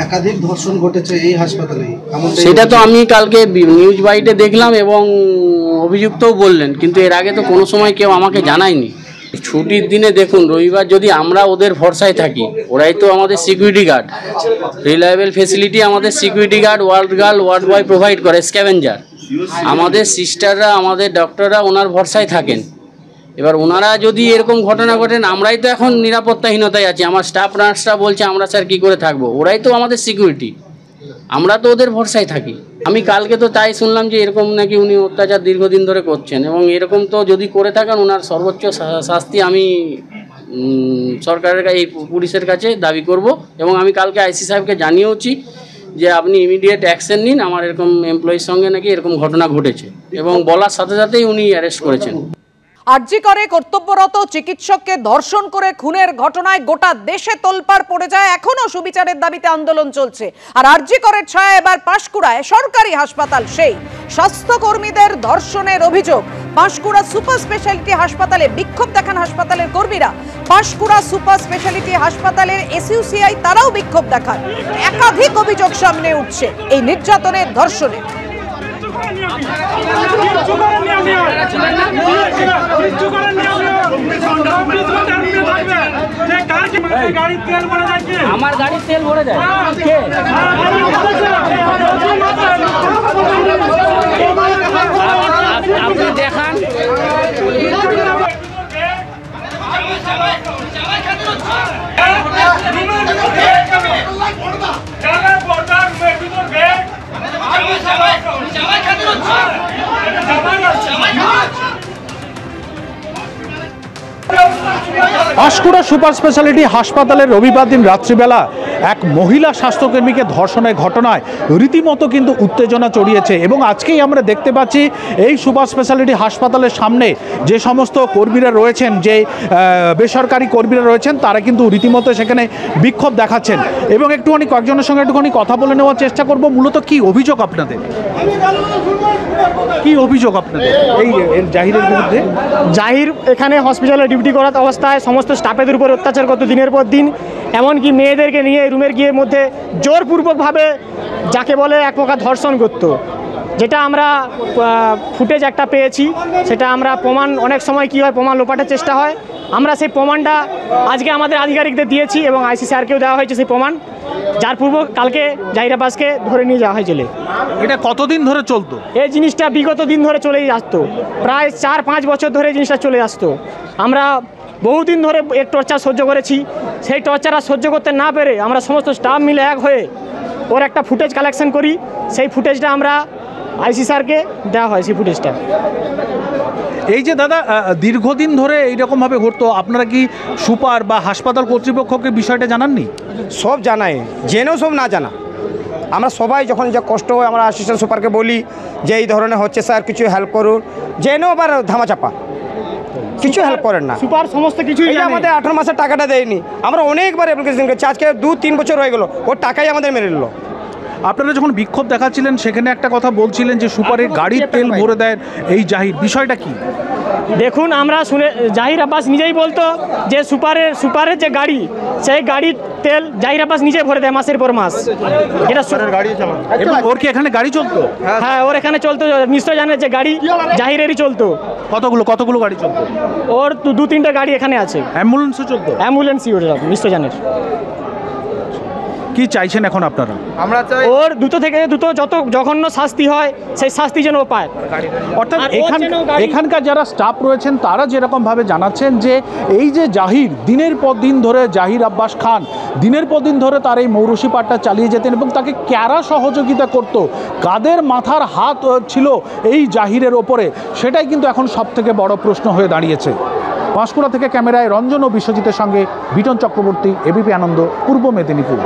একাধিক ধর্ষণ ঘটেছে এই হাসপাতালে, সেটা তো আমি কালকে নিউজ বাইটে দেখলাম এবং অভিযুক্তও বললেন, কিন্তু এর আগে তো কোনো সময় কেউ আমাকে জানায়নি। ছুটির দিনে দেখুন, রবিবার যদি আমরা ওদের ভরসায় থাকি, ওরাই তো আমাদের সিকিউরিটি গার্ড, রিলায়েবল ফেসিলিটি আমাদের security guard, ward boy provide করে, স্ক্যাভেঞ্জার। আমাদের সিস্টাররা, আমাদের ডক্টররা ওনার ভরসায় থাকেন। এবার ওনারা যদি এরকম ঘটনা ঘটেন, আমরাই তো এখন নিরাপত্তাহীনতায় আছি। আমার স্টাফ নার্সরা বলছে আমরা স্যার কী করে থাকবো, ওরাই তো আমাদের সিকিউরিটি, আমরা তো ওদের ভরসায় থাকি। আমি কালকে তো তাই শুনলাম যে এরকম নাকি উনি অত্যাচার দীর্ঘদিন ধরে করছেন, এবং এরকম তো যদি করে থাকেন ওনার সর্বোচ্চ শাস্তি আমি সরকারের এই পুলিশের কাছে দাবি করব। এবং আমি কালকে আইসি সাহেবকে জানিয়েওছি যে আপনি ইমিডিয়েট অ্যাকশন নিন, আমার এরকম এমপ্লয়ির সঙ্গে নাকি এরকম ঘটনা ঘটেছে, এবং বলার সাথে সাথেই উনি অ্যারেস্ট করেছেন। আরজি করে কর্তব্যরত চিকিৎসককে ধর্ষণ করে খুনের ঘটনায় গোটা দেশে তোলপাড় পড়ে যায়। এখনো সুবিচারের দাবিতে আন্দোলন চলছে। আর আরজি করের ছায়া এবার পাঁশকুড়ায় সরকারি হাসপাতাল, সেই স্বাস্থ্যকর্মীদের ধর্ষণের অভিযোগ। পাঁশকুড়া সুপার স্পেশালিটি হাসপাতালে বিক্ষোভ দেখান হাসপাতালের কর্মীরা। পাঁশকুড়া সুপার স্পেশালিটি হাসপাতালের এসইউসিআই তারাও বিক্ষোভ দেখান। একাধিক অভিযোগ সামনে উঠছে এই নির্যাতনের, ধর্ষণের। আমার গাড়ির তেল ভরে যায়, আপনি দেখান। পাঁশকুড়া সুপার স্পেশালিটি হাসপাতালের রবিবার দিন রাত্রিবেলা এক মহিলা স্বাস্থ্যকর্মীকে ধর্ষণের ঘটনায় রীতিমতো কিন্তু উত্তেজনা ছড়িয়েছে। এবং আজকেই আমরা দেখতে পাচ্ছি এই সুপার স্পেশালিটি হাসপাতালের সামনে যে সমস্ত কর্মীরা রয়েছেন, যে বেসরকারি কর্মীরা রয়েছেন, তারা কিন্তু রীতিমতো সেখানে বিক্ষোভ দেখাচ্ছেন। এবং একটুখানি কয়েকজনের সঙ্গে একটুখানি কথা বলে নেওয়ার চেষ্টা করব। মূলত কি অভিযোগ আপনাদের, কি অভিযোগ আপনাদের এই জাহিরের বিরুদ্ধে? জাহির এখানে হসপিটালে ডিউটি করা অবস্থায় সমস্ত স্টাফেদের উপর অত্যাচার করতো দিনের পর দিন। এমনকি মেয়েদেরকে নিয়ে রুমের গিয়ে মধ্যে জোরপূর্বকভাবে যাকে বলে এক প্রকার ধর্ষণ করতো, যেটা আমরা ফুটেজ একটা পেয়েছি। সেটা আমরা প্রমাণ, অনেক সময় কী হয় প্রমাণ লোপাটের চেষ্টা হয়, আমরা সেই প্রমাণটা আজকে আমাদের আধিকারিকদের দিয়েছি এবং আইসি স্যারকেও দেওয়া হয়েছে সেই প্রমাণ, যার পূর্ব কালকে জাহির আব্বাসকে ধরে নিয়ে যাওয়া হয়েছিল। এটা কতদিন ধরে চলতো? এই জিনিসটা বিগত দিন ধরে চলেই আসতো, প্রায় 4-5 বছর ধরে জিনিসটা চলে আসতো। আমরা বহুদিন ধরে এর টর্চার সহ্য করেছি। সেই টর্চার আর সহ্য করতে না পেরে আমরা সমস্ত স্টাফ মিলে এক হয়ে ওর একটা ফুটেজ কালেকশন করি। সেই ফুটেজটা আমরা আইসি স্যারকে দেওয়া হয়। সেই ফুটেজটা এই যে দাদা দীর্ঘদিন ধরে এইরকমভাবে ঘটতো, আপনারা কি সুপার বা হাসপাতাল কর্তৃপক্ষকে বিষয়টা জানাননি? সব জানাই, জেনেও সব না জানা। আমরা সবাই যখন যা কষ্ট হয় আমরা অ্যাসিস্ট্যান্ট সুপারকে বলি যে এই ধরনের হচ্ছে স্যার, কিছু হেল্প করুন, জেনেও আবার ধামাচাপা, কিছু হেল্প করেন না। সুপার সমস্ত কিছু আমাদের 18 মাসের টাকাটা দেয়নি। আমরা অনেকবার অ্যাপ্লিকেশন করেছি, আজকে 2-3 বছর হয়ে গেল, ওর টাকাই আমাদের মেরে নিল। আপনারা যখন বিক্ষোভ দেখাচ্ছিলেন সেখানে একটা কথা বলছিলেন যে সুপারের গাড়ির তেল ভরে দেয় এই জাহির, বিষয়টা কি? দেখুন, আমরা শুনে জাহির আব্বাস নিজেই বলতো যে সুপারের যে গাড়ি, সেই গাড়ির তেল জাহির আব্বাস নিজে ভরে দেয় মাসের পর মাস। এটা গাড়ি এবং ওর কি এখানে গাড়ি চলতো? হ্যাঁ, ওর এখানে চলতো মিশ্রজানের যে গাড়ি, জাহিরেরই চলতো। কতগুলো গাড়ি চলতো? ওর 2-3টা গাড়ি এখানে আছে। অ্যাম্বুলেন্সও চলতো? অ্যাম্বুলেন্সই ওটা মিশ্রজানের। কি চাইছেন এখন আপনারা? আমরা চাই ওর দ্রুত থেকে দ্রুত যত জঘন্য শাস্তি হয় সেই শাস্তি যেন ও পায়। অর্থাৎ এখানকার যারা স্টাফ রয়েছেন তারা যেরকমভাবে জানাচ্ছেন যে এই যে জাহির দিনের পর দিন ধরে, জাহির আব্বাস খান দিনের পর দিন ধরে তার এই মৌরসি পাটটা চালিয়ে যেতেন এবং তাকে কারা সহযোগিতা করত, কাদের মাথার হাত ছিল এই জাহিরের ওপরে, সেটাই কিন্তু এখন সবথেকে বড় প্রশ্ন হয়ে দাঁড়িয়েছে। পাঁশকুড়া থেকে ক্যামেরায় রঞ্জন ও বিশ্বজিতের সঙ্গে বিটন চক্রবর্তী, এবিপি আনন্দ, পূর্ব মেদিনীপুর।